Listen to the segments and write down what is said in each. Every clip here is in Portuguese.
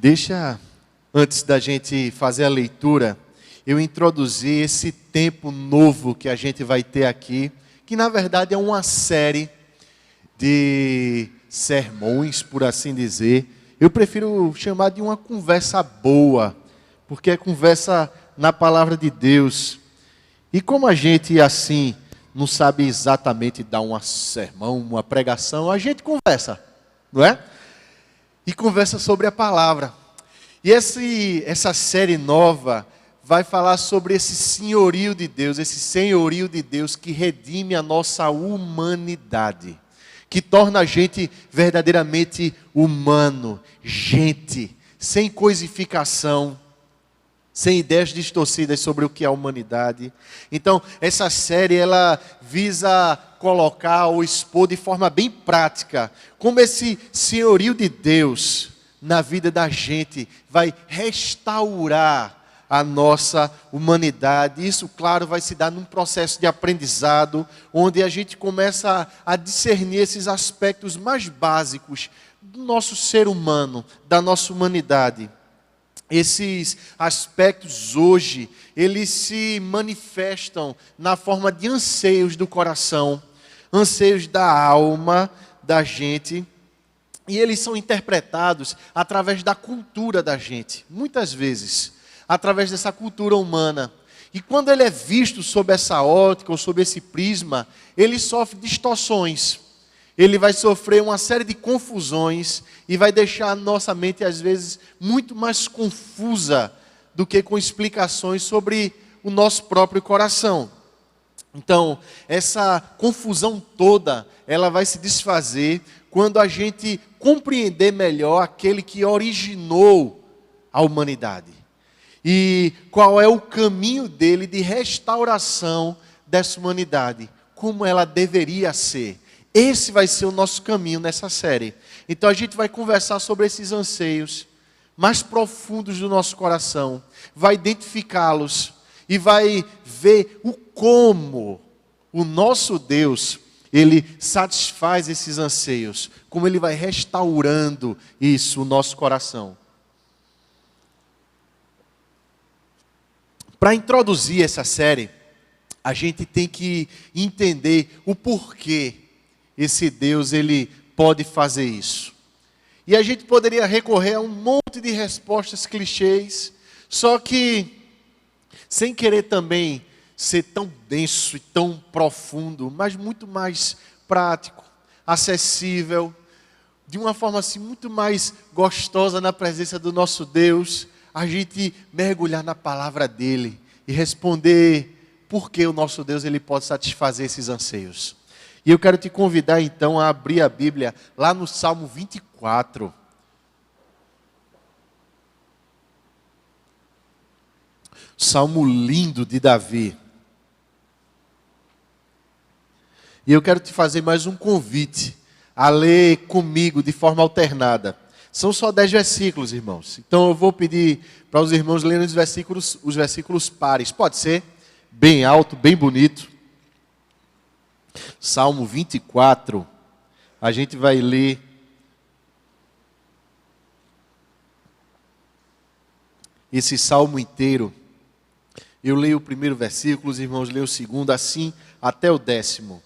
Deixa, antes da gente fazer a leitura, eu introduzir esse tempo novo que a gente vai ter aqui, que na verdade é uma série de sermões, por assim dizer. Eu prefiro chamar de uma conversa boa, porque é conversa na palavra de Deus. E como a gente, assim, não sabe exatamente dar um sermão, uma pregação, a gente conversa, não é? E conversa sobre a palavra. E essa série nova vai falar sobre esse senhorio de Deus que redime a nossa humanidade, que torna a gente verdadeiramente humano, gente, sem coisificação, sem ideias distorcidas sobre o que é a humanidade. Então, essa série, ela visa colocar ou expor de forma bem prática como esse senhorio de Deus na vida da gente vai restaurar a nossa humanidade. Isso, claro, vai se dar num processo de aprendizado, onde a gente começa a discernir esses aspectos mais básicos do nosso ser humano, da nossa humanidade. Esses aspectos hoje, eles se manifestam na forma de anseios do coração, anseios da alma da gente, e eles são interpretados através da cultura da gente, muitas vezes, através dessa cultura humana. E quando ele é visto sob essa ótica ou sob esse prisma, ele sofre distorções. Ele vai sofrer uma série de confusões e vai deixar a nossa mente, às vezes, muito mais confusa do que com explicações sobre o nosso próprio coração. Então, essa confusão toda, ela vai se desfazer quando a gente compreender melhor aquele que originou a humanidade. E qual é o caminho dele de restauração dessa humanidade, como ela deveria ser. Esse vai ser o nosso caminho nessa série. Então a gente vai conversar sobre esses anseios mais profundos do nosso coração, vai identificá-los e vai ver o como o nosso Deus, ele satisfaz esses anseios, como ele vai restaurando isso, o nosso coração. Para introduzir essa série, a gente tem que entender o porquê esse Deus, ele pode fazer isso. E a gente poderia recorrer a um monte de respostas clichês, só que, sem querer também ser tão denso e tão profundo, mas muito mais prático, acessível, de uma forma assim muito mais gostosa na presença do nosso Deus, a gente mergulhar na palavra dele e responder por que o nosso Deus, ele pode satisfazer esses anseios. E eu quero te convidar então a abrir a Bíblia lá no Salmo 24. Salmo lindo de Davi. E eu quero te fazer mais um convite a ler comigo de forma alternada. São só 10 versículos, irmãos. Então eu vou pedir para os irmãos lerem os versículos pares. Pode ser? Bem alto, bem bonito. Salmo 24, a gente vai ler esse salmo inteiro. Eu leio o primeiro versículo, os irmãos leem o segundo, assim até o 10º.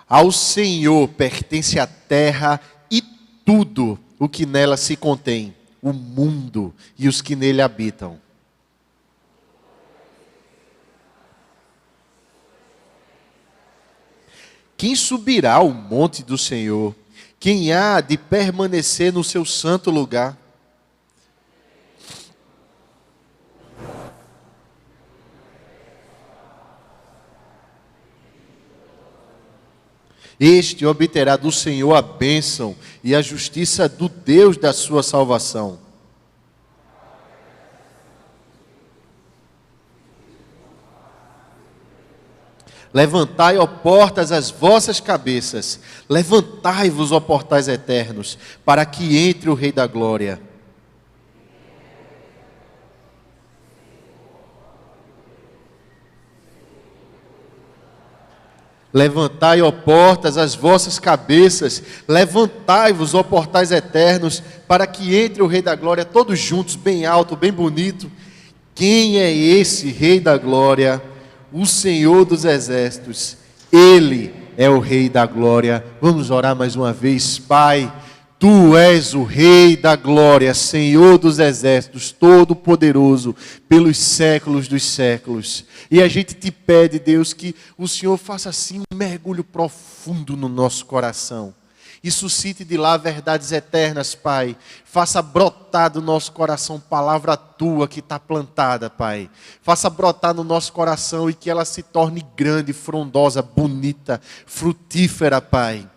Ao Senhor pertence a terra e tudo o que nela se contém, o mundo e os que nele habitam. Quem subirá ao monte do Senhor? Quem há de permanecer no seu santo lugar? Este obterá do Senhor a bênção e a justiça do Deus da sua salvação. Levantai, ó portas, as vossas cabeças. Levantai-vos, ó portais eternos, para que entre o Rei da Glória. Levantai, ó portas, as vossas cabeças, levantai-vos, ó portais eternos, para que entre o Rei da Glória, todos juntos, bem alto, bem bonito. Quem é esse Rei da Glória? O Senhor dos Exércitos. Ele é o Rei da Glória. Vamos orar mais uma vez. Pai, Tu és o Rei da Glória, Senhor dos Exércitos, Todo-Poderoso, pelos séculos dos séculos. E a gente te pede, Deus, que o Senhor faça assim um mergulho profundo no nosso coração. E suscite de lá verdades eternas, Pai. Faça brotar do nosso coração palavra Tua que está plantada, Pai. Faça brotar no nosso coração e que ela se torne grande, frondosa, bonita, frutífera, Pai.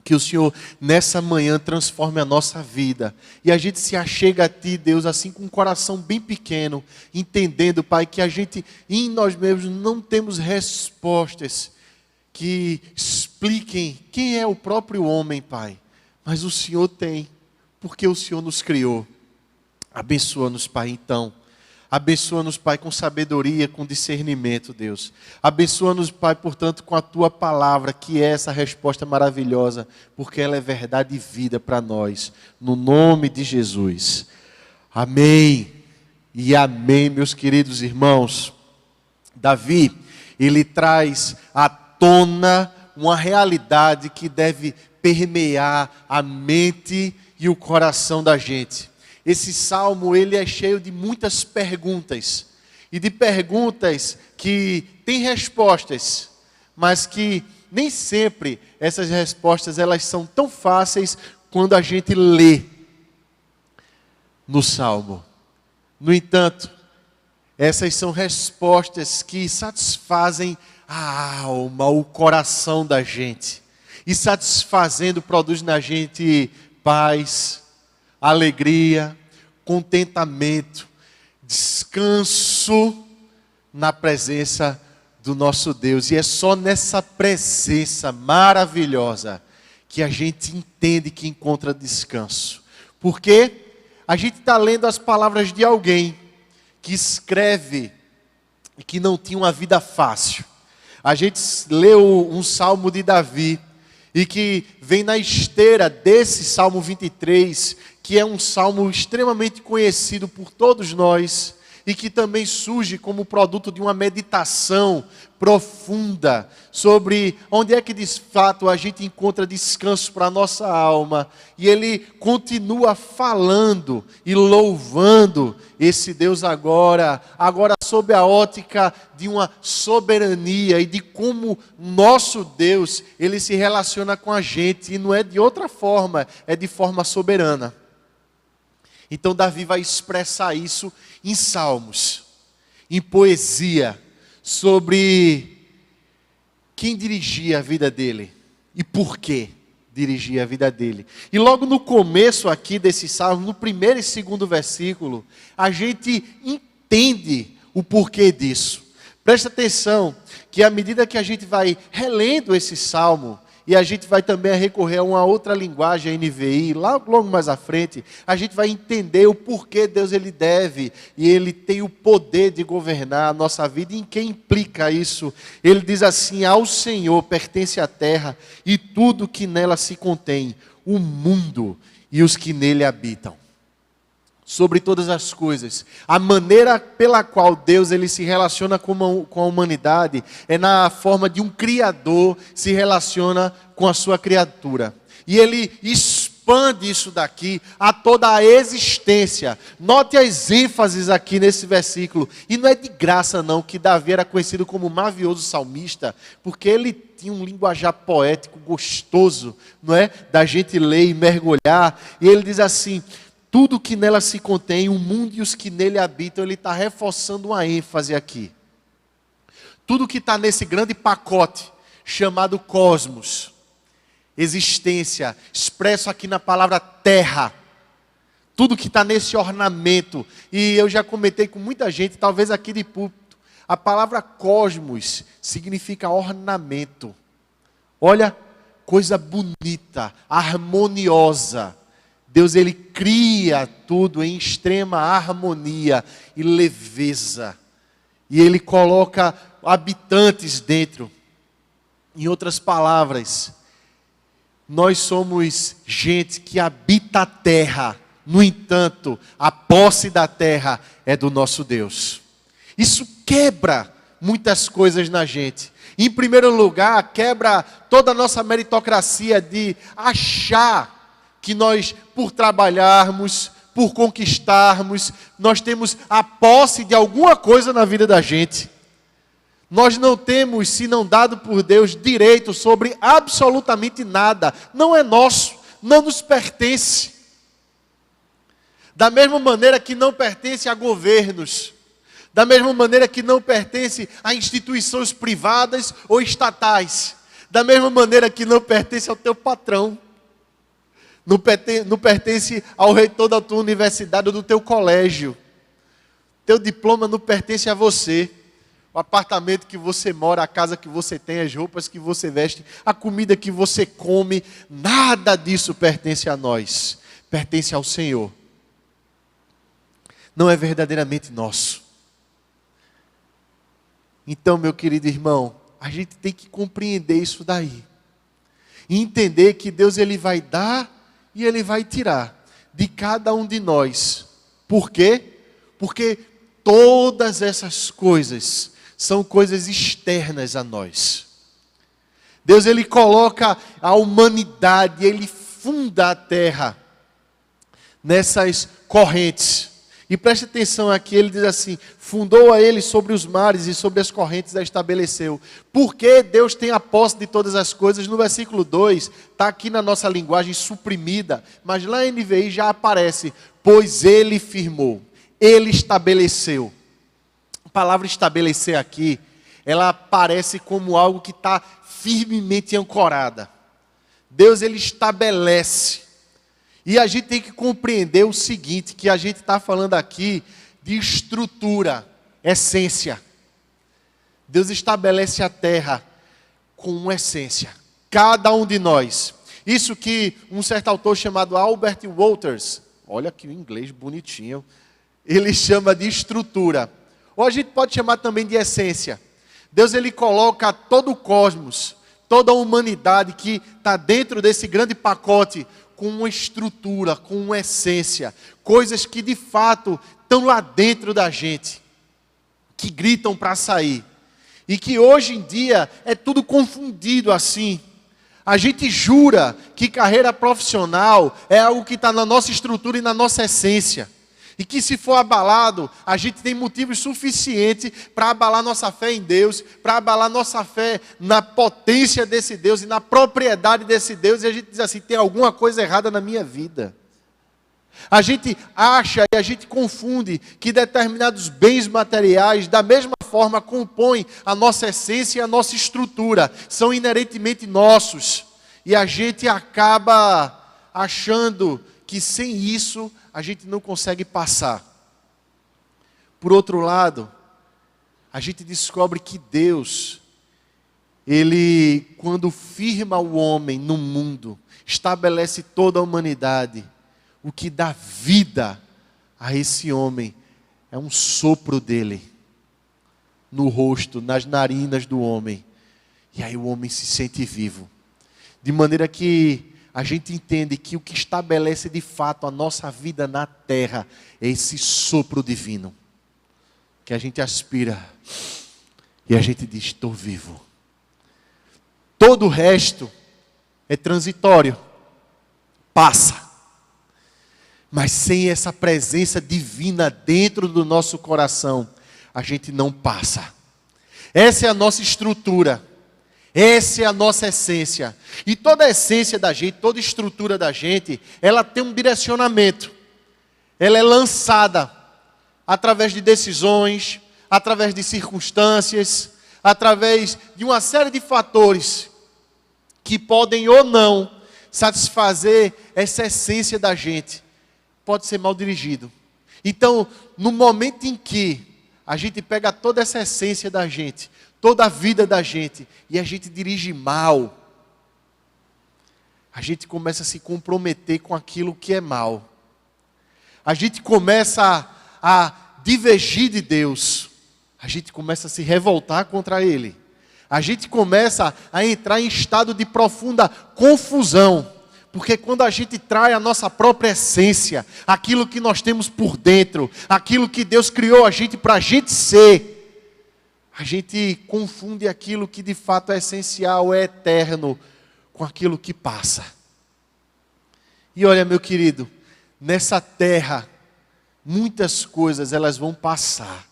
Que o Senhor, nessa manhã, transforme a nossa vida. E a gente se achega a Ti, Deus, assim com um coração bem pequeno, entendendo, Pai, que a gente, em nós mesmos, não temos respostas que expliquem quem é o próprio homem, Pai. Mas o Senhor tem, porque o Senhor nos criou. Abençoa-nos, Pai, então. Abençoa-nos, Pai, com sabedoria, com discernimento, Deus. Abençoa-nos, Pai, portanto, com a Tua palavra, que é essa resposta maravilhosa, porque ela é verdade e vida para nós. No nome de Jesus. Amém. E amém, meus queridos irmãos. Davi, ele traz à tona uma realidade que deve permear a mente e o coração da gente. Esse salmo, ele é cheio de muitas perguntas. E de perguntas que têm respostas, mas que nem sempre essas respostas elas são tão fáceis quando a gente lê no salmo. No entanto, essas são respostas que satisfazem a alma, o coração da gente. E satisfazendo produz na gente paz, alegria, contentamento, descanso na presença do nosso Deus. E é só nessa presença maravilhosa que a gente entende que encontra descanso. Porque a gente está lendo as palavras de alguém que escreve e que não tinha uma vida fácil. A gente leu um salmo de Davi e que vem na esteira desse Salmo 23, que é um salmo extremamente conhecido por todos nós e que também surge como produto de uma meditação profunda sobre onde é que de fato a gente encontra descanso para a nossa alma. E ele continua falando e louvando esse Deus agora sob a ótica de uma soberania e de como nosso Deus, ele se relaciona com a gente, e não é de outra forma, é de forma soberana. Então Davi vai expressar isso em salmos, em poesia, sobre quem dirigia a vida dele e por que dirigia a vida dele. E logo no começo aqui desse salmo, no primeiro e segundo versículo, a gente entende o porquê disso. Presta atenção que à medida que a gente vai relendo esse salmo, e a gente vai também recorrer a uma outra linguagem, a NVI, logo mais à frente, a gente vai entender o porquê Deus ele deve, e ele tem o poder de governar a nossa vida. E em que implica isso? Ele diz assim: ao Senhor pertence a terra e tudo que nela se contém, o mundo e os que nele habitam. Sobre todas as coisas, a maneira pela qual Deus ele se relaciona com a humanidade é na forma de um Criador se relaciona com a sua criatura. E ele expande isso daqui a toda a existência. Note as ênfases aqui nesse versículo. E não é de graça não que Davi era conhecido como mavioso salmista, porque ele tinha um linguajar poético gostoso, não é? Da gente ler e mergulhar. E ele diz assim: tudo que nela se contém, o mundo e os que nele habitam. Ele está reforçando uma ênfase aqui. Tudo que está nesse grande pacote chamado cosmos, existência, expresso aqui na palavra terra. Tudo que está nesse ornamento. E eu já comentei com muita gente, talvez aqui de púlpito, a palavra cosmos significa ornamento. Olha, coisa bonita, harmoniosa. Deus ele cria tudo em extrema harmonia e leveza. E ele coloca habitantes dentro. Em outras palavras, nós somos gente que habita a terra. No entanto, a posse da terra é do nosso Deus. Isso quebra muitas coisas na gente. Em primeiro lugar, quebra toda a nossa meritocracia de achar que nós, por trabalharmos, por conquistarmos, nós temos a posse de alguma coisa na vida da gente. Nós não temos, se não dado por Deus, direito sobre absolutamente nada. Não é nosso, não nos pertence. Da mesma maneira que não pertence a governos, da mesma maneira que não pertence a instituições privadas ou estatais, da mesma maneira que não pertence ao teu patrão, não pertence ao reitor da tua universidade ou do teu colégio. Teu diploma não pertence a você. O apartamento que você mora, a casa que você tem, as roupas que você veste, a comida que você come, nada disso pertence a nós. Pertence ao Senhor. Não é verdadeiramente nosso. Então, meu querido irmão, a gente tem que compreender isso daí. E entender que Deus ele vai dar e ele vai tirar de cada um de nós. Por quê? Porque todas essas coisas são coisas externas a nós. Deus ele coloca a humanidade, ele funda a terra nessas correntes. E preste atenção aqui, ele diz assim: fundou a ele sobre os mares e sobre as correntes a estabeleceu. Porque Deus tem a posse de todas as coisas. No versículo 2, está aqui na nossa linguagem suprimida, mas lá em NVI já aparece: pois ele firmou, ele estabeleceu. A palavra estabelecer aqui, ela aparece como algo que está firmemente ancorada. Deus ele estabelece. E a gente tem que compreender o seguinte, que a gente está falando aqui de estrutura, essência. Deus estabelece a terra com uma essência. Cada um de nós. Isso que um certo autor chamado Albert Wolters, olha que inglês bonitinho, ele chama de estrutura. Ou a gente pode chamar também de essência. Deus ele coloca todo o cosmos, toda a humanidade que está dentro desse grande pacote, com uma estrutura, com uma essência, coisas que de fato estão lá dentro da gente, que gritam para sair, e que hoje em dia é tudo confundido assim. A gente jura que carreira profissional é algo que está na nossa estrutura e na nossa essência, e que se for abalado, a gente tem motivos suficientes para abalar nossa fé em Deus, para abalar nossa fé na potência desse Deus e na propriedade desse Deus, e a gente diz assim: tem alguma coisa errada na minha vida. A gente acha e a gente confunde que determinados bens materiais, da mesma forma, compõem a nossa essência e a nossa estrutura, são inerentemente nossos, e a gente acaba achando que sem isso a gente não consegue passar. Por outro lado, a gente descobre que Deus, ele, quando firma o homem no mundo, estabelece toda a humanidade, o que dá vida a esse homem é um sopro dele, no rosto, nas narinas do homem. E aí o homem se sente vivo. De maneira que a gente entende que o que estabelece de fato a nossa vida na terra é esse sopro divino. Que a gente aspira e a gente diz: estou vivo. Todo o resto é transitório, passa. Mas sem essa presença divina dentro do nosso coração, a gente não passa. Essa é a nossa estrutura. Essa é a nossa essência. E toda a essência da gente, toda a estrutura da gente, ela tem um direcionamento. Ela é lançada através de decisões, através de circunstâncias, através de uma série de fatores que podem ou não satisfazer essa essência da gente. Pode ser mal dirigido. Então, no momento em que a gente pega toda essa essência da gente, toda a vida da gente, e a gente dirige mal, a gente começa a se comprometer com aquilo que é mal. A gente começa a divergir de Deus. A gente começa a se revoltar contra Ele. A gente começa a entrar em estado de profunda confusão. Porque quando a gente trai a nossa própria essência, aquilo que nós temos por dentro, aquilo que Deus criou a gente para a gente ser, a gente confunde aquilo que de fato é essencial, é eterno, com aquilo que passa. E olha, meu querido, nessa terra, muitas coisas elas vão passar.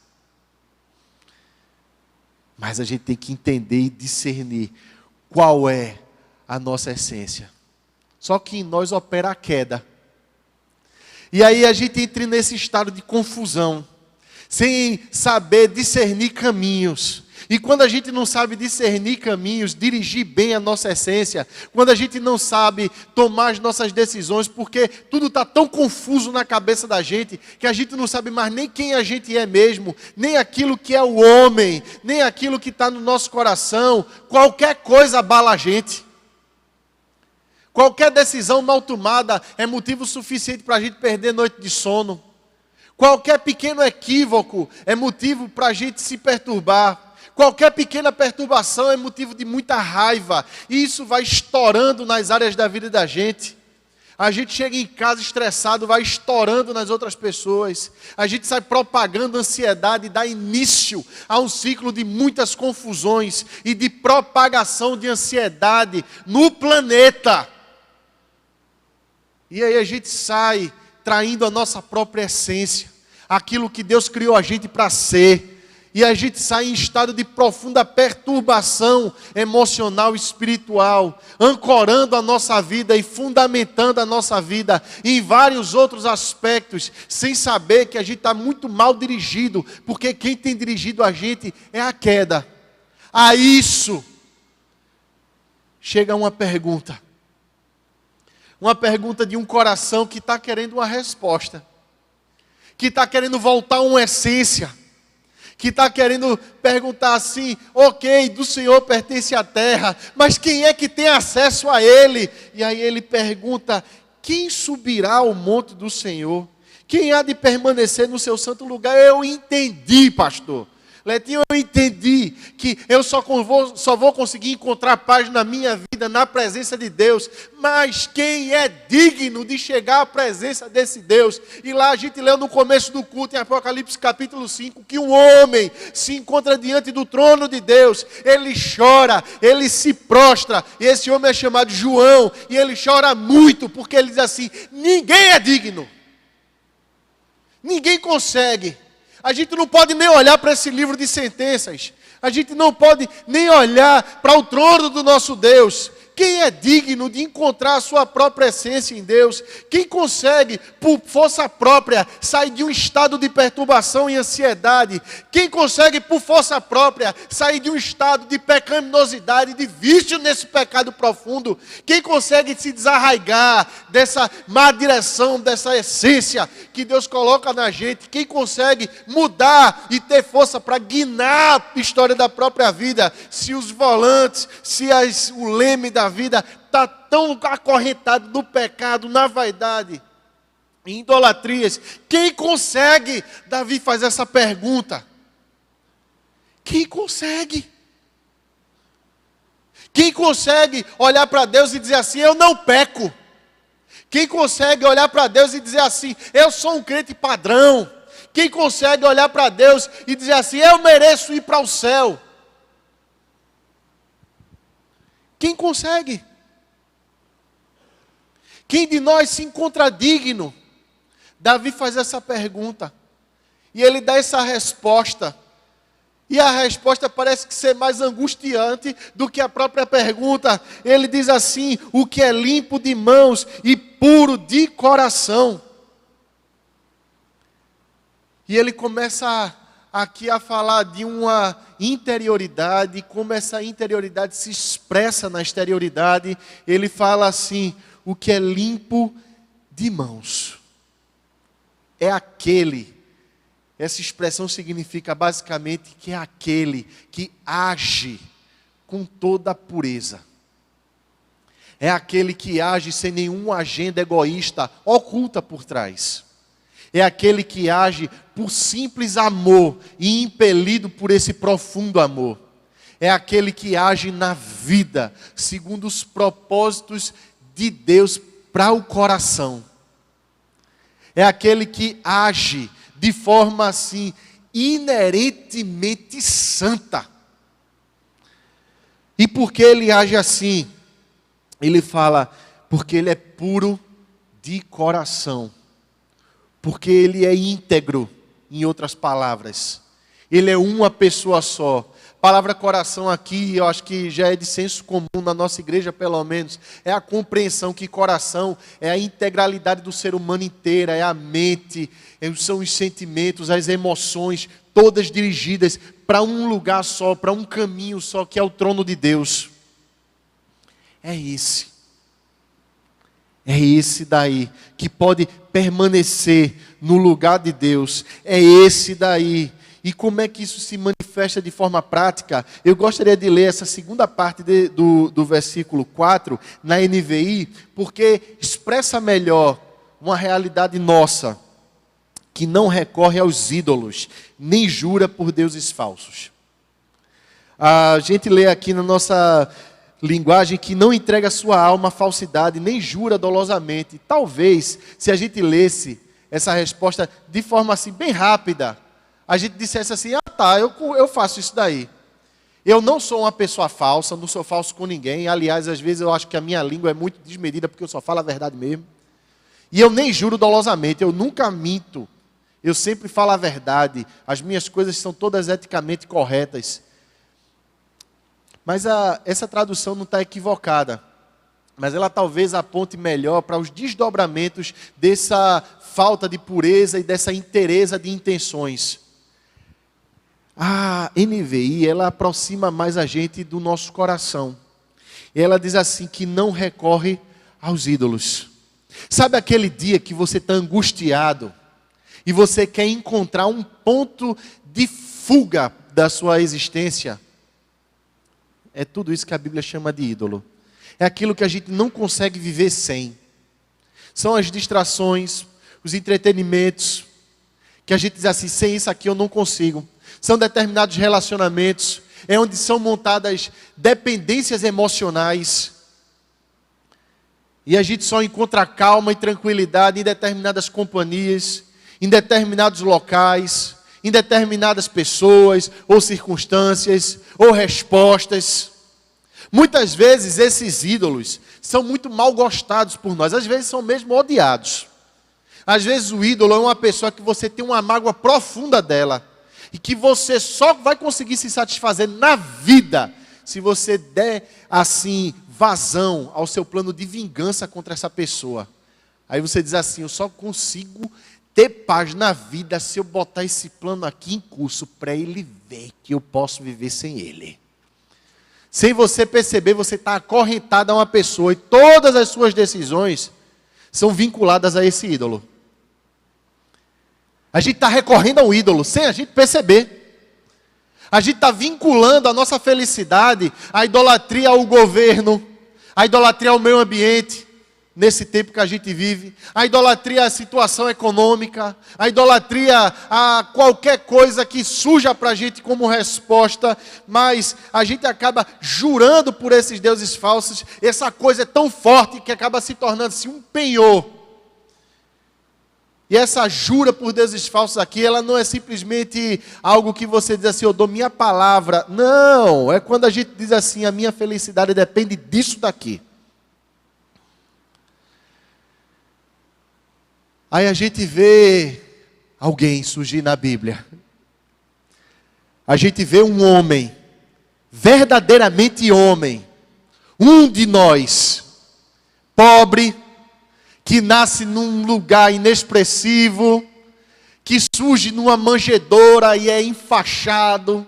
Mas a gente tem que entender e discernir qual é a nossa essência. Só que em nós opera a queda. E aí a gente entra nesse estado de confusão, sem saber discernir caminhos. E quando a gente não sabe discernir caminhos, dirigir bem a nossa essência, quando a gente não sabe tomar as nossas decisões, porque tudo está tão confuso na cabeça da gente, que a gente não sabe mais nem quem a gente é mesmo, nem aquilo que é o homem, nem aquilo que está no nosso coração, qualquer coisa abala a gente. Qualquer decisão mal tomada é motivo suficiente para a gente perder noite de sono. Qualquer pequeno equívoco é motivo para a gente se perturbar. Qualquer pequena perturbação é motivo de muita raiva. E isso vai estourando nas áreas da vida da gente. A gente chega em casa estressado, vai estourando nas outras pessoas. A gente sai propagando ansiedade e dá início a um ciclo de muitas confusões e de propagação de ansiedade no planeta. E aí a gente sai traindo a nossa própria essência, aquilo que Deus criou a gente para ser. E a gente sai em estado de profunda perturbação emocional e espiritual, ancorando a nossa vida e fundamentando a nossa vida em vários outros aspectos, sem saber que a gente está muito mal dirigido, porque quem tem dirigido a gente é a queda. A isso chega uma pergunta de um coração que está querendo uma resposta, que está querendo voltar a uma essência, que está querendo perguntar assim, ok, do Senhor pertence a terra, mas quem é que tem acesso a Ele? E aí ele pergunta, quem subirá ao monte do Senhor? Quem há de permanecer no seu santo lugar? Eu entendi, pastor. Letinho, eu entendi que eu só vou conseguir encontrar paz na minha vida, na presença de Deus. Mas quem é digno de chegar à presença desse Deus? E lá a gente leu no começo do culto, em Apocalipse capítulo 5, que um homem se encontra diante do trono de Deus. Ele chora, ele se prostra. E esse homem é chamado João. E ele chora muito, porque ele diz assim, ninguém é digno. Ninguém consegue. A gente não pode nem olhar para esse livro de sentenças. A gente não pode nem olhar para o trono do nosso Deus. Quem é digno de encontrar a sua própria essência em Deus? Quem consegue, por força própria, sair de um estado de perturbação e ansiedade? Quem consegue, por força própria, sair de um estado de pecaminosidade, de vício nesse pecado profundo? Quem consegue se desarraigar dessa má direção, dessa essência que Deus coloca na gente? Quem consegue mudar e ter força para guinar a história da própria vida? Se os volantes, o leme da vida está tão acorrentado no pecado, na vaidade, em idolatrias. Quem consegue? Davi faz essa pergunta. Quem consegue? Quem consegue olhar para Deus e dizer assim, eu não peco? Quem consegue olhar para Deus e dizer assim, eu sou um crente padrão? Quem consegue olhar para Deus e dizer assim, eu mereço ir para o céu? Quem consegue? Quem de nós se encontra digno? Davi faz essa pergunta. E ele dá essa resposta. E a resposta parece que ser mais angustiante do que a própria pergunta. Ele diz assim, o que é limpo de mãos e puro de coração. E ele começa aqui a falar de uma interioridade, como essa interioridade se expressa na exterioridade. Ele fala assim, o que é limpo de mãos. É aquele, essa expressão significa basicamente que é aquele que age com toda a pureza. É aquele que age sem nenhuma agenda egoísta oculta por trás. É aquele que age por simples amor e impelido por esse profundo amor. é aquele que age na vida, segundo os propósitos de Deus para o coração. É aquele que age de forma assim, inerentemente santa. E por que ele age assim? Ele fala, porque ele é puro de coração. Porque ele é íntegro, em outras palavras. Ele é uma pessoa só. A palavra coração aqui, eu acho que já é de senso comum na nossa igreja, pelo menos. É a compreensão que coração é a integralidade do ser humano inteira, é a mente, são os sentimentos, as emoções, todas dirigidas para um lugar só, para um caminho só, que é o trono de Deus. É esse. É esse daí, que pode permanecer no lugar de Deus. É esse daí. E como é que isso se manifesta de forma prática? Eu gostaria de ler essa segunda parte do versículo 4, na NVI, porque expressa melhor uma realidade nossa, que não recorre aos ídolos, nem jura por deuses falsos. A gente lê aqui na nossa linguagem que não entrega sua alma à falsidade, nem jura dolosamente. Talvez, se a gente lesse essa resposta de forma assim, bem rápida, a gente dissesse assim, eu faço isso daí. Eu não sou uma pessoa falsa, não sou falso com ninguém. Aliás, às vezes eu acho que a minha língua é muito desmedida, porque eu só falo a verdade mesmo. E eu nem juro dolosamente, eu nunca minto. Eu sempre falo a verdade. As minhas coisas são todas eticamente corretas. Mas essa tradução não está equivocada. Mas ela talvez aponte melhor para os desdobramentos dessa falta de pureza e dessa inteireza de intenções. A NVI, ela aproxima mais a gente do nosso coração. E ela diz assim, que não recorre aos ídolos. Sabe aquele dia que você está angustiado e você quer encontrar um ponto de fuga da sua existência? É tudo isso que a Bíblia chama de ídolo. É aquilo que a gente não consegue viver sem. São as distrações, os entretenimentos, que a gente diz assim, sem isso aqui eu não consigo. São determinados relacionamentos, é onde são montadas dependências emocionais. E a gente só encontra calma e tranquilidade em determinadas companhias, em determinados locais, em determinadas pessoas, ou circunstâncias, ou respostas. Muitas vezes esses ídolos são muito mal gostados por nós, às vezes são mesmo odiados. Às vezes o ídolo é uma pessoa que você tem uma mágoa profunda dela, e que você só vai conseguir se satisfazer na vida, se você der assim vazão ao seu plano de vingança contra essa pessoa. Aí você diz assim, eu só consigo ter paz na vida se eu botar esse plano aqui em curso, para ele ver que eu posso viver sem ele. Sem você perceber, você está acorrentado a uma pessoa, e todas as suas decisões são vinculadas a esse ídolo. A gente está recorrendo ao ídolo, sem a gente perceber. A gente está vinculando a nossa felicidade à idolatria ao governo, à idolatria ao meio ambiente, nesse tempo que a gente vive, a idolatria à situação econômica, a idolatria a qualquer coisa que surja para a gente como resposta, mas a gente acaba jurando por esses deuses falsos. Essa coisa é tão forte que acaba se tornando-se um penhor. E essa jura por deuses falsos aqui, ela não é simplesmente algo que você diz assim, eu dou minha palavra. Não, é quando a gente diz assim, a minha felicidade depende disso daqui. Aí a gente vê alguém surgir na Bíblia. A gente vê um homem, verdadeiramente homem, um de nós, pobre, que nasce num lugar inexpressivo, que surge numa manjedoura e é enfaixado.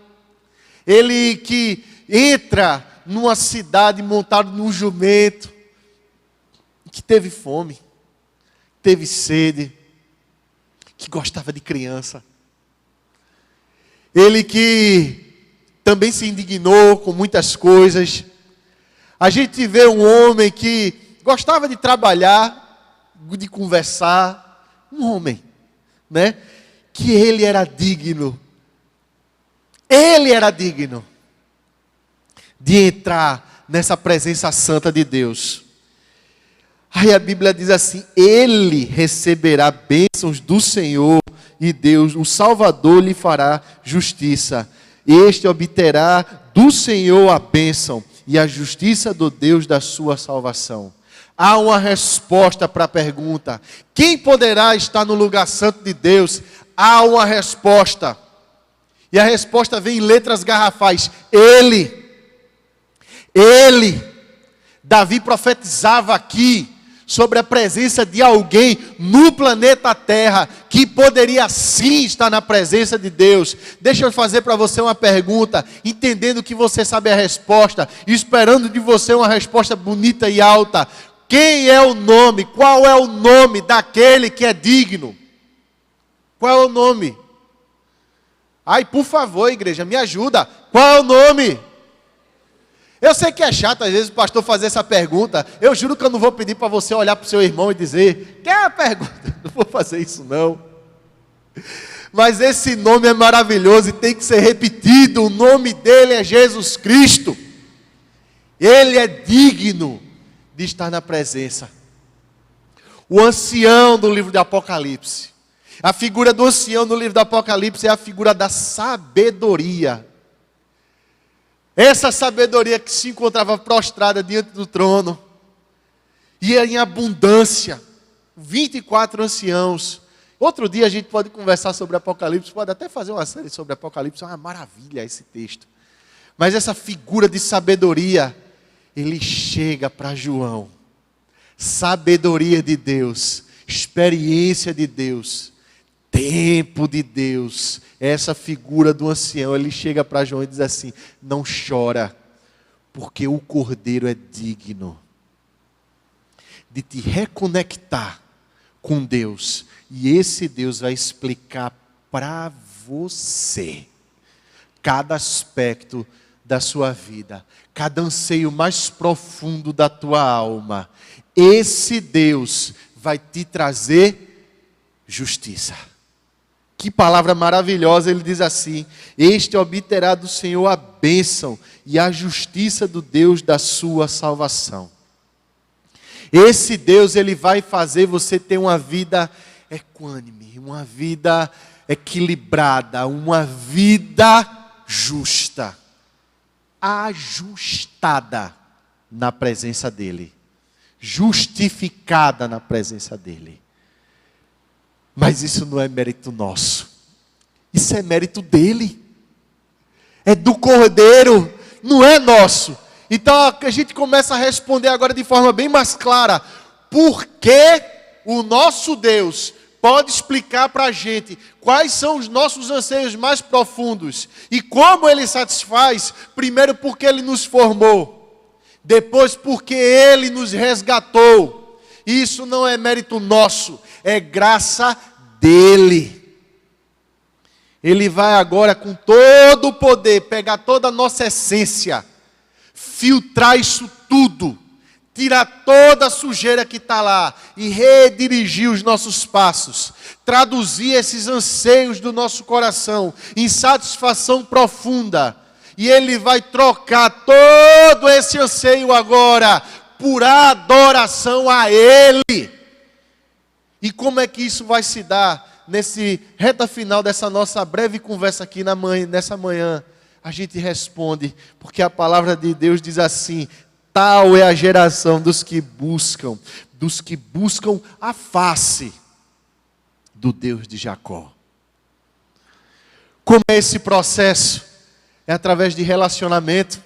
Ele que entra numa cidade montado num jumento, que teve fome, teve sede, que gostava de criança. Ele que também se indignou com muitas coisas. A gente vê um homem que gostava de trabalhar, de conversar, um homem, né? Que ele era digno. Ele era digno. de entrar nessa presença santa de Deus. Aí a Bíblia diz assim: ele receberá bênçãos do Senhor e Deus, o Salvador, lhe fará justiça. Este obterá do Senhor a bênção e a justiça do Deus da sua salvação. Há uma resposta para a pergunta: quem poderá estar no lugar santo de Deus? Há uma resposta. E a resposta vem em letras garrafais: Ele. Davi profetizava aqui sobre a presença de alguém no planeta Terra que poderia sim estar na presença de Deus. Deixa eu fazer para você uma pergunta, entendendo que você sabe a resposta, esperando de você uma resposta bonita e alta. Quem é o nome? Qual é o nome daquele que é digno? Qual é o nome? Ai, por favor, igreja, me ajuda. Qual é o nome? Eu sei que é chato às vezes o pastor fazer essa pergunta. Eu juro que eu não vou pedir para você olhar para o seu irmão e dizer: quer a pergunta? Não vou fazer isso não. Mas esse nome é maravilhoso e tem que ser repetido. O nome dele é Jesus Cristo. Ele é digno de estar na presença. O ancião do livro de Apocalipse. A figura do ancião no livro do Apocalipse é a figura da sabedoria. Essa sabedoria que se encontrava prostrada diante do trono. E em abundância. 24 anciãos. Outro dia a gente pode conversar sobre Apocalipse. Pode até fazer uma série sobre Apocalipse. É uma maravilha esse texto. Mas essa figura de sabedoria, ele chega para João. Sabedoria de Deus. Experiência de Deus. Tempo de Deus. Essa figura do ancião, ele chega para João e diz assim: não chora, porque o Cordeiro é digno de te reconectar com Deus. E esse Deus vai explicar para você cada aspecto da sua vida, cada anseio mais profundo da tua alma. Esse Deus vai te trazer justiça. Que palavra maravilhosa. Ele diz assim: este obterá do Senhor a bênção e a justiça do Deus da sua salvação. Esse Deus, ele vai fazer você ter uma vida equânime, uma vida equilibrada, uma vida justa, ajustada na presença dele, justificada na presença dele. Mas isso não é mérito nosso. Isso é mérito dele. É do Cordeiro, não é nosso. Então a gente começa a responder agora de forma bem mais clara. Por que o nosso Deus pode explicar para a gente quais são os nossos anseios mais profundos e como Ele satisfaz? Primeiro porque Ele nos formou. Depois porque Ele nos resgatou. Isso não é mérito nosso, é graça dele. Ele vai agora com todo o poder pegar toda a nossa essência, filtrar isso tudo, tirar toda a sujeira que está lá e redirigir os nossos passos, traduzir esses anseios do nosso coração em satisfação profunda. E Ele vai trocar todo esse anseio agora por adoração a Ele. E como é que isso vai se dar nesse reta final dessa nossa breve conversa aqui nessa manhã? A gente responde, porque a palavra de Deus diz assim: tal é a geração dos que buscam a face do Deus de Jacó. Como é esse processo? É através de relacionamento.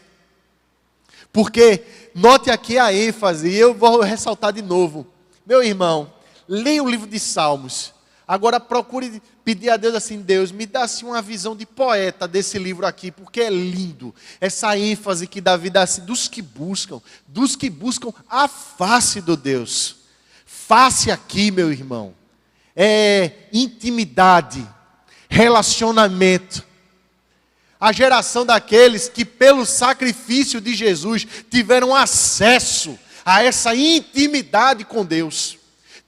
Porque note aqui a ênfase, e eu vou ressaltar de novo. Meu irmão, leia o livro de Salmos. Agora procure pedir a Deus assim: Deus, me dá assim uma visão de poeta desse livro aqui, porque é lindo. Essa ênfase que Davi dá assim, dos que buscam a face do Deus. Face aqui, meu irmão, é intimidade, relacionamento. A geração daqueles que pelo sacrifício de Jesus tiveram acesso a essa intimidade com Deus.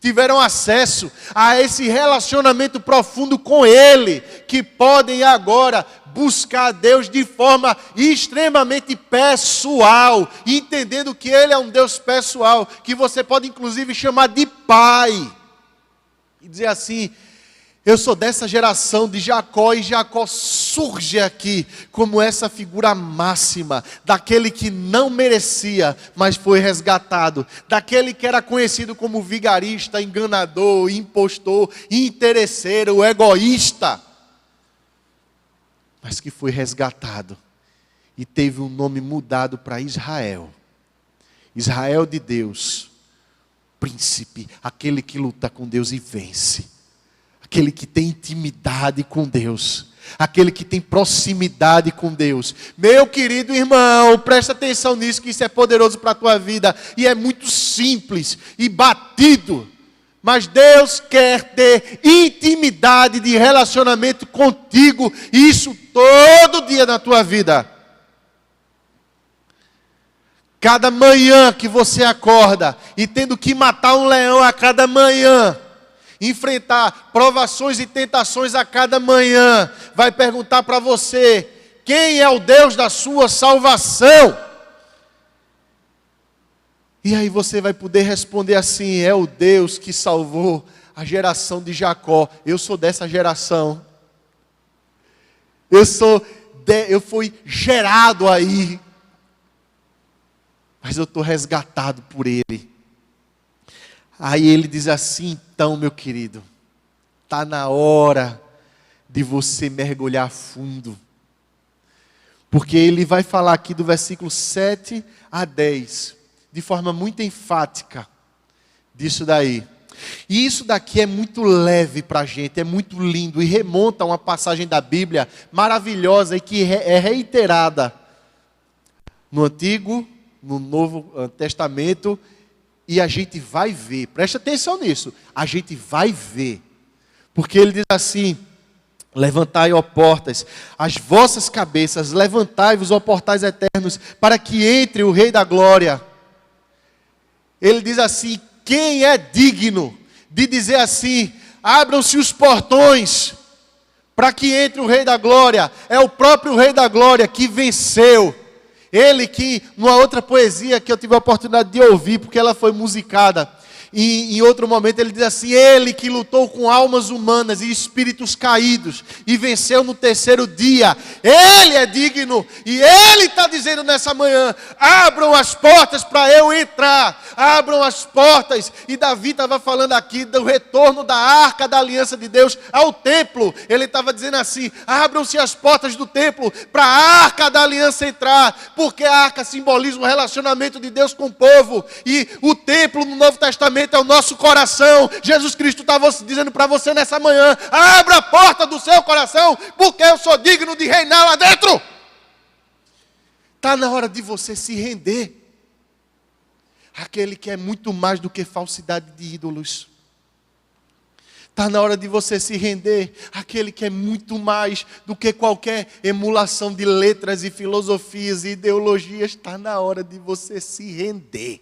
tiveram acesso a esse relacionamento profundo com Ele, que podem agora buscar a Deus de forma extremamente pessoal, entendendo que Ele é um Deus pessoal, que você pode inclusive chamar de Pai, e dizer assim: eu sou dessa geração de Jacó, e Jacó surge aqui como essa figura máxima, daquele que não merecia, mas foi resgatado, daquele que era conhecido como vigarista, enganador, impostor, interesseiro, egoísta, mas que foi resgatado e teve um nome mudado para Israel. Israel de Deus, príncipe, aquele que luta com Deus e vence. Aquele que tem intimidade com Deus, aquele que tem proximidade com Deus. Meu querido irmão, presta atenção nisso, que isso é poderoso para a tua vida, e é muito simples e batido, mas Deus quer ter intimidade de relacionamento contigo, isso todo dia na tua vida. Cada manhã que você acorda, e tendo que matar um leão a cada manhã, enfrentar provações e tentações a cada manhã, vai perguntar para você: quem é o Deus da sua salvação? E aí você vai poder responder assim: é o Deus que salvou a geração de Jacó. Eu sou dessa geração. Eu fui gerado aí, mas eu estou resgatado por Ele. Aí ele diz assim: então, meu querido, está na hora de você mergulhar fundo. Porque ele vai falar aqui do versículo 7 a 10, de forma muito enfática, disso daí. E isso daqui é muito leve para a gente, é muito lindo, e remonta a uma passagem da Bíblia maravilhosa e que é reiterada no Antigo, no Novo Testamento. E a gente vai ver, presta atenção nisso, a gente vai ver, porque ele diz assim: levantai, ó portas, as vossas cabeças, levantai-vos, ó portais eternos, para que entre o Rei da Glória. Ele diz assim: quem é digno de dizer assim: abram-se os portões, para que entre o Rei da Glória? É o próprio Rei da Glória que venceu. Ele que, numa outra poesia que eu tive a oportunidade de ouvir, porque ela foi musicada, e em outro momento ele diz assim: ele que lutou com almas humanas e espíritos caídos, e venceu no terceiro dia, ele é digno, e ele está dizendo nessa manhã: abram as portas para eu entrar, abram as portas. E Davi estava falando aqui do retorno da arca da aliança de Deus ao templo. Ele estava dizendo assim: abram-se as portas do templo para a arca da aliança entrar, porque a arca simboliza o relacionamento de Deus com o povo, e o templo no Novo Testamento é o nosso coração. Jesus Cristo estava dizendo para você nessa manhã: abra a porta do seu coração, porque eu sou digno de reinar lá dentro. Está na hora de você se render àquele que é muito mais do que falsidade de ídolos. Está na hora de você se render àquele que é muito mais do que qualquer emulação de letras e filosofias e ideologias. Está na hora de você se render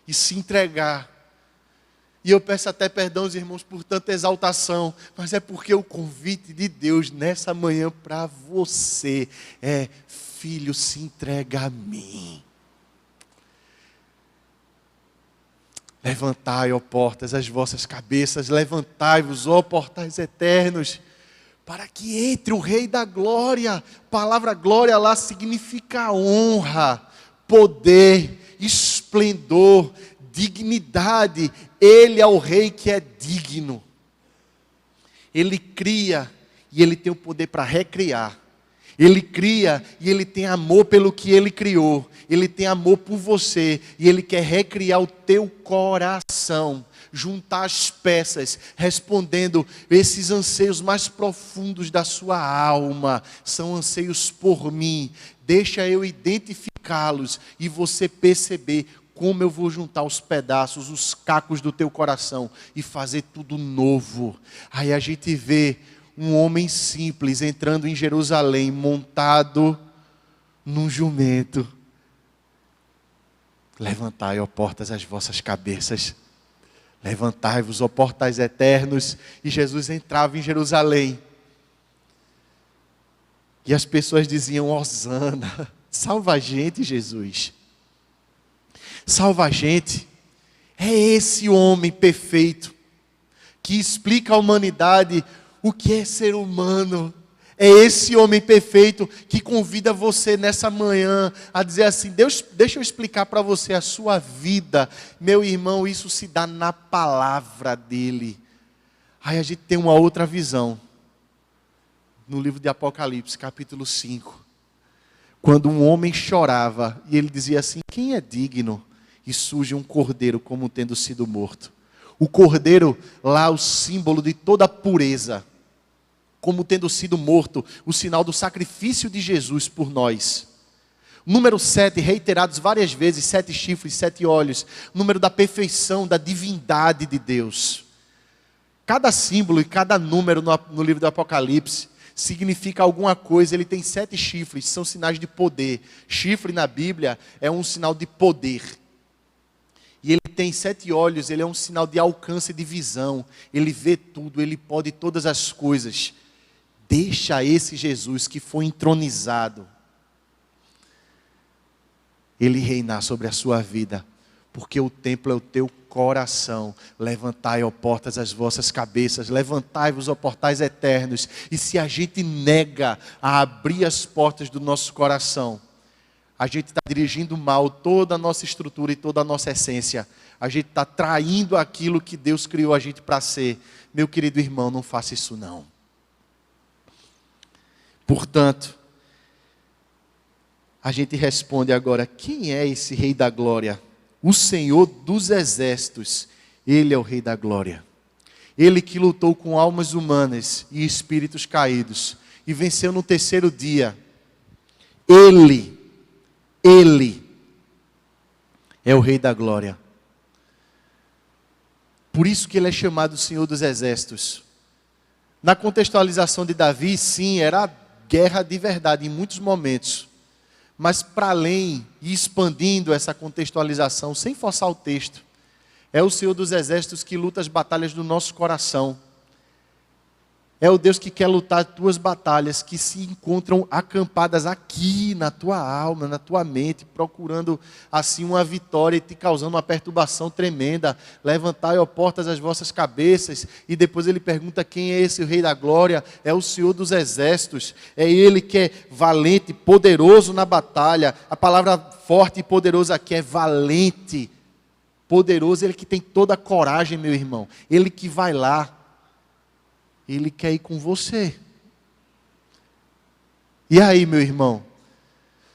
e se entregar. E eu peço até perdão aos irmãos por tanta exaltação, mas é porque o convite de Deus nessa manhã para você é: filho, se entrega a mim. Levantai, ó portas, as vossas cabeças, levantai-vos, ó portais eternos, para que entre o Rei da Glória. A palavra glória lá significa honra, poder, esplendor, dignidade. Ele é o Rei que é digno. Ele cria e Ele tem o poder para recriar. Ele cria e Ele tem amor pelo que Ele criou. Ele tem amor por você e Ele quer recriar o teu coração, juntar as peças, respondendo esses anseios mais profundos da sua alma. São anseios por mim. Deixa eu identificá-los e você perceber como eu vou juntar os pedaços, os cacos do teu coração e fazer tudo novo. Aí a gente vê um homem simples entrando em Jerusalém, montado num jumento. Levantai, ó portas, as vossas cabeças. Levantai-vos, ó portais eternos. E Jesus entrava em Jerusalém. E as pessoas diziam: Hosana, salva a gente, Jesus. Salva a gente. É esse homem perfeito que explica à humanidade o que é ser humano. É esse homem perfeito que convida você nessa manhã a dizer assim: Deus, deixa eu explicar para você a sua vida. Meu irmão, isso se dá na palavra dele. Aí a gente tem uma outra visão. No livro de Apocalipse, capítulo 5. Quando um homem chorava e ele dizia assim: quem é digno? E surge um cordeiro como tendo sido morto. O cordeiro lá, o símbolo de toda a pureza, como tendo sido morto, o sinal do sacrifício de Jesus por nós. Número 7, reiterados várias vezes, 7 chifres, 7 olhos, número da perfeição, da divindade de Deus. Cada símbolo e cada número no livro do Apocalipse significa alguma coisa. Ele tem 7 chifres, são sinais de poder. Chifre na Bíblia é um sinal de poder. E ele tem 7 olhos, ele é um sinal de alcance de visão. Ele vê tudo, ele pode todas as coisas. Deixa esse Jesus que foi entronizado, ele reinar sobre a sua vida. Porque o templo é o teu coração. Levantai, ó portas, as vossas cabeças. Levantai-vos, ó portais eternos. E se a gente nega a abrir as portas do nosso coração, a gente está dirigindo mal toda a nossa estrutura e toda a nossa essência. A gente está traindo aquilo que Deus criou a gente para ser. Meu querido irmão, não faça isso não. Portanto, a gente responde agora: quem é esse Rei da Glória? O Senhor dos Exércitos. Ele é o Rei da Glória. Ele que lutou com almas humanas e espíritos caídos e venceu no 3º dia. Ele é o Rei da Glória. Por isso que ele é chamado Senhor dos Exércitos. Na contextualização de Davi, sim, era guerra de verdade em muitos momentos. Mas para além, e expandindo essa contextualização, sem forçar o texto, é o Senhor dos Exércitos que luta as batalhas do nosso coração. É o Deus que quer lutar as tuas batalhas, que se encontram acampadas aqui na tua alma, na tua mente, procurando assim uma vitória e te causando uma perturbação tremenda. Levantai, ó portas, as vossas cabeças. E depois ele pergunta: quem é esse Rei da Glória? É o Senhor dos Exércitos. É ele que é valente, poderoso na batalha. A palavra forte e poderoso aqui é valente. Poderoso, ele que tem toda a coragem, meu irmão. Ele que vai lá. Ele quer ir com você. E aí, meu irmão?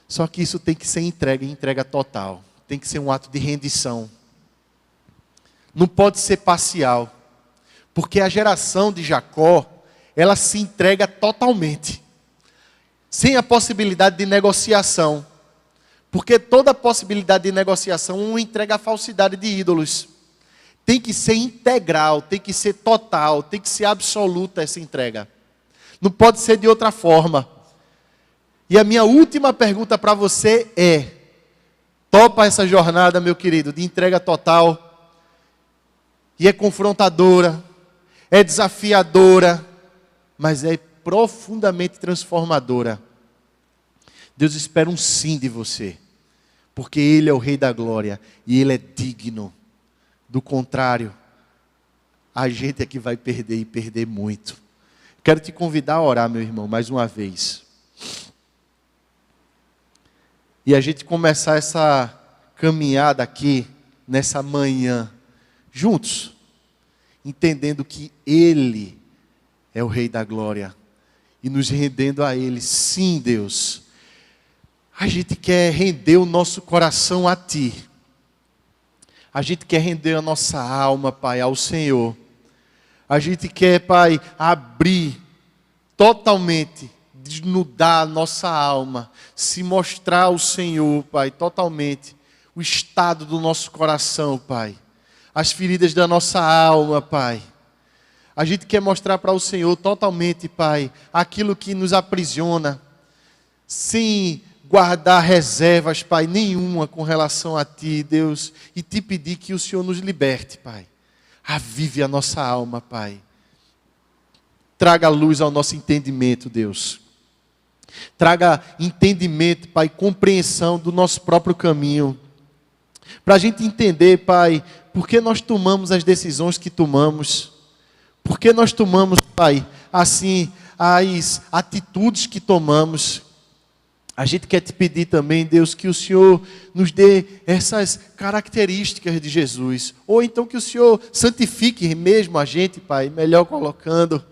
Só que isso tem que ser entrega total. Tem que ser um ato de rendição. Não pode ser parcial. Porque a geração de Jacó, ela se entrega totalmente. Sem a possibilidade de negociação. Porque toda possibilidade de negociação entrega a falsidade de ídolos. Tem que ser integral, tem que ser total, tem que ser absoluta essa entrega. Não pode ser de outra forma. E a minha última pergunta para você é: topa essa jornada, meu querido, de entrega total? E é confrontadora, é desafiadora, mas é profundamente transformadora. Deus espera um sim de você, porque Ele é o Rei da Glória e Ele é digno. Do contrário, a gente é que vai perder e perder muito. Quero te convidar a orar, meu irmão, mais uma vez. E a gente começar essa caminhada aqui, nessa manhã, juntos, entendendo que Ele é o Rei da Glória. E nos rendendo a Ele. Sim, Deus. A gente quer render o nosso coração a Ti. A gente quer render a nossa alma, Pai, ao Senhor. A gente quer, Pai, abrir totalmente, desnudar a nossa alma, se mostrar ao Senhor, Pai, totalmente, o estado do nosso coração, Pai. As feridas da nossa alma, Pai. A gente quer mostrar para o Senhor totalmente, Pai, aquilo que nos aprisiona, sem guardar reservas, Pai, nenhuma com relação a Ti, Deus, e te pedir que o Senhor nos liberte, Pai. Avive a nossa alma, Pai. Traga luz ao nosso entendimento, Deus. Traga entendimento, Pai, compreensão do nosso próprio caminho. Para a gente entender, Pai, por que nós tomamos as decisões que tomamos. Por que nós tomamos, Pai, assim, as atitudes que tomamos. A gente quer te pedir também, Deus, que o Senhor nos dê essas características de Jesus. Ou então que o Senhor santifique mesmo a gente, Pai, melhor colocando.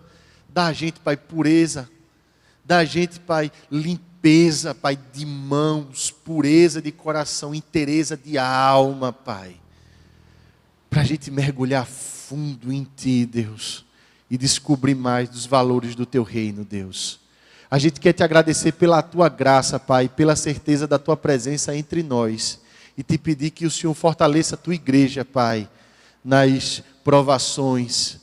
Dá a gente, Pai, pureza. Dá a gente, Pai, limpeza, Pai, de mãos, pureza de coração, inteireza de alma, Pai. Para a gente mergulhar fundo em Ti, Deus, e descobrir mais dos valores do Teu reino, Deus. A gente quer te agradecer pela Tua graça, Pai, pela certeza da Tua presença entre nós. E te pedir que o Senhor fortaleça a Tua igreja, Pai, nas provações,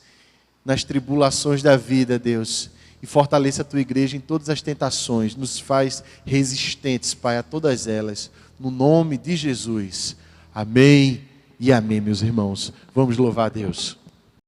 nas tribulações da vida, Deus. E fortaleça a Tua igreja em todas as tentações. Nos faz resistentes, Pai, a todas elas. No nome de Jesus. Amém e amém, meus irmãos. Vamos louvar a Deus.